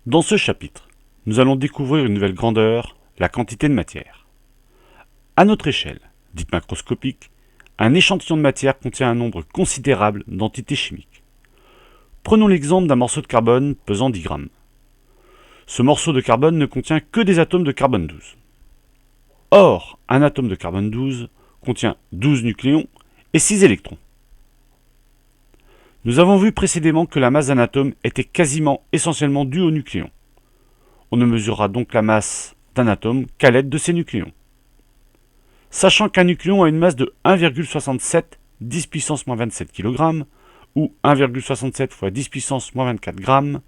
Dans ce chapitre, nous allons découvrir une nouvelle grandeur, la quantité de matière. À notre échelle, dite macroscopique, un échantillon de matière contient un nombre considérable d'entités chimiques. Prenons l'exemple d'un morceau de carbone pesant 10 grammes. Ce morceau de carbone ne contient que des atomes de carbone 12. Or, un atome de carbone 12 contient 12 nucléons et 6 électrons. Nous avons vu précédemment que la masse d'un atome était quasiment essentiellement due aux nucléons. On ne mesurera donc la masse d'un atome qu'à l'aide de ses nucléons. Sachant qu'un nucléon a une masse de 1,67 10 puissance moins 27 kg ou 1,67 fois 10 puissance moins 24 g,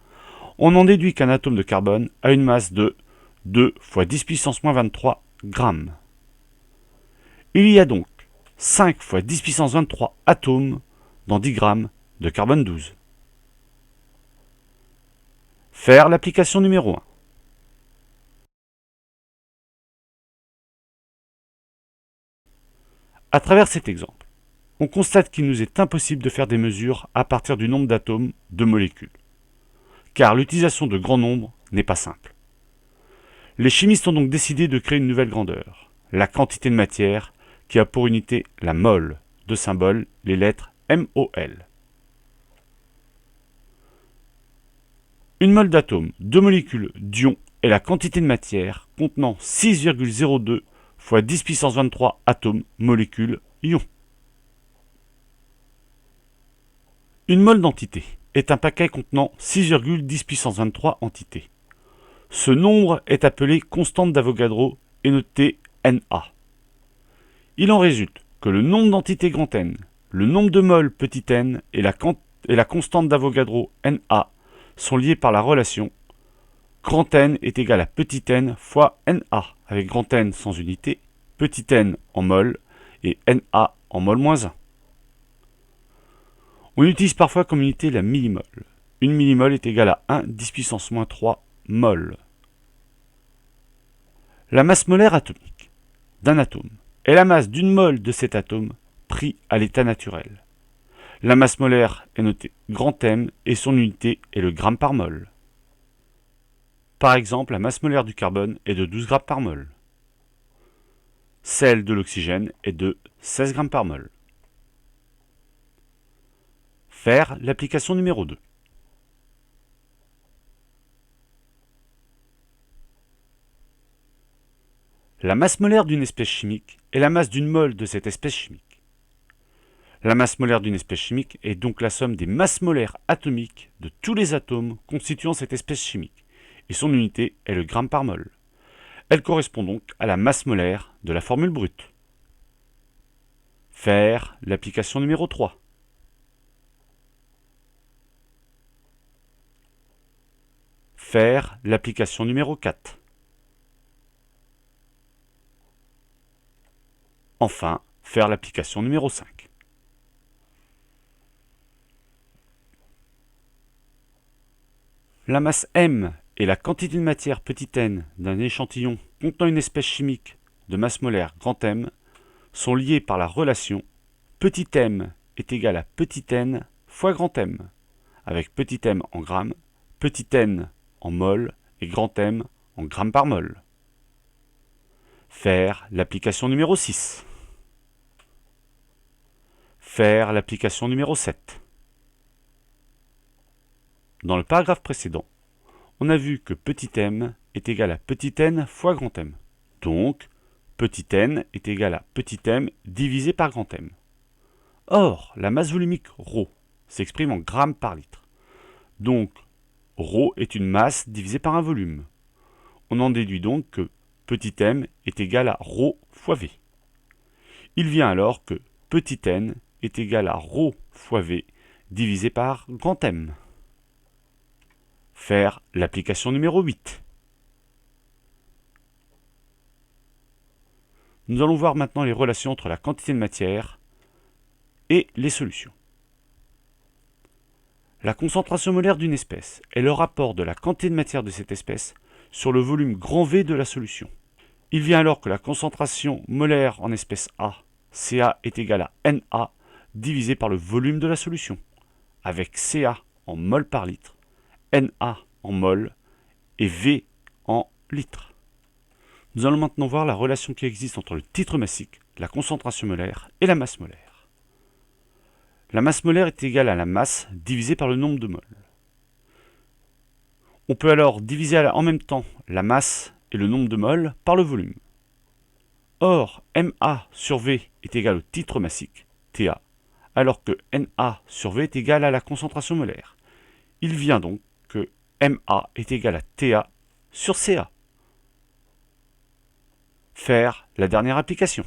on en déduit qu'un atome de carbone a une masse de 2 fois 10 puissance moins 23 g. Il y a donc 5 fois 10 puissance 23 atomes dans 10 grammes de carbone 12. Faire l'application numéro 1. À travers cet exemple, on constate qu'il nous est impossible de faire des mesures à partir du nombre d'atomes de molécules, car l'utilisation de grands nombres n'est pas simple. Les chimistes ont donc décidé de créer une nouvelle grandeur, la quantité de matière, qui a pour unité la mole, de symbole les lettres MOL. Une mole d'atomes, de molécules d'ions est la quantité de matière contenant 6,02 fois 10 puissance 23 atomes, molécules, ions. Une mole d'entité est un paquet contenant 6,10 puissance 23 entités. Ce nombre est appelé constante d'Avogadro et noté Na. Il en résulte que le nombre d'entités grand N, le nombre de moles petit n et la constante d'Avogadro Na sont liés par la relation grand N est égal à petit n fois Na, avec grand N sans unité, petit n en mol et Na en mol moins 1. On utilise parfois comme unité la millimole. Une millimole est égale à 1 10 puissance moins 3 mol. La masse molaire atomique d'un atome est la masse d'une mole de cet atome pris à l'état naturel. La masse molaire est notée grand M et son unité est le gramme par mol. Par exemple, la masse molaire du carbone est de 12 grammes par mol. Celle de l'oxygène est de 16 grammes par mol. Faire l'application numéro 2. La masse molaire d'une espèce chimique est la masse d'une mole de cette espèce chimique. La masse molaire d'une espèce chimique est donc la somme des masses molaires atomiques de tous les atomes constituant cette espèce chimique, et son unité est le gramme par mol. Elle correspond donc à la masse molaire de la formule brute. Faire l'application numéro 3. Faire l'application numéro 4. Enfin, faire l'application numéro 5. La masse M est la quantité de matière petit n d'un échantillon contenant une espèce chimique de masse molaire grand M sont liés par la relation petit m est égal à petit n fois grand M, avec petit m en grammes, petit n en mol et grand M en grammes par mol. Faire l'application numéro 6. Faire l'application numéro 7. Dans le paragraphe précédent, on a vu que petit m est égal à petit n fois grand M. Donc, petit n est égal à petit m divisé par grand M. Or, la masse volumique ρ s'exprime en grammes par litre. Donc, ρ est une masse divisée par un volume. On en déduit donc que petit m est égal à ρ fois V. Il vient alors que petit n est égal à ρ fois V divisé par grand M. Faire l'application numéro 8. Nous allons voir maintenant les relations entre la quantité de matière et les solutions. La concentration molaire d'une espèce est le rapport de la quantité de matière de cette espèce sur le volume grand V de la solution. Il vient alors que la concentration molaire en espèce A, Ca est égal à Na divisé par le volume de la solution, avec Ca en mol par litre, Na en mol et V en litres. Nous allons maintenant voir la relation qui existe entre le titre massique, la concentration molaire et la masse molaire. La masse molaire est égale à la masse divisée par le nombre de moles. On peut alors diviser en même temps la masse et le nombre de moles par le volume. Or, Ma sur V est égal au titre massique, Ta, alors que Na sur V est égal à la concentration molaire. Il vient donc que Ma est égal à Ta sur Ca. Faire la dernière application.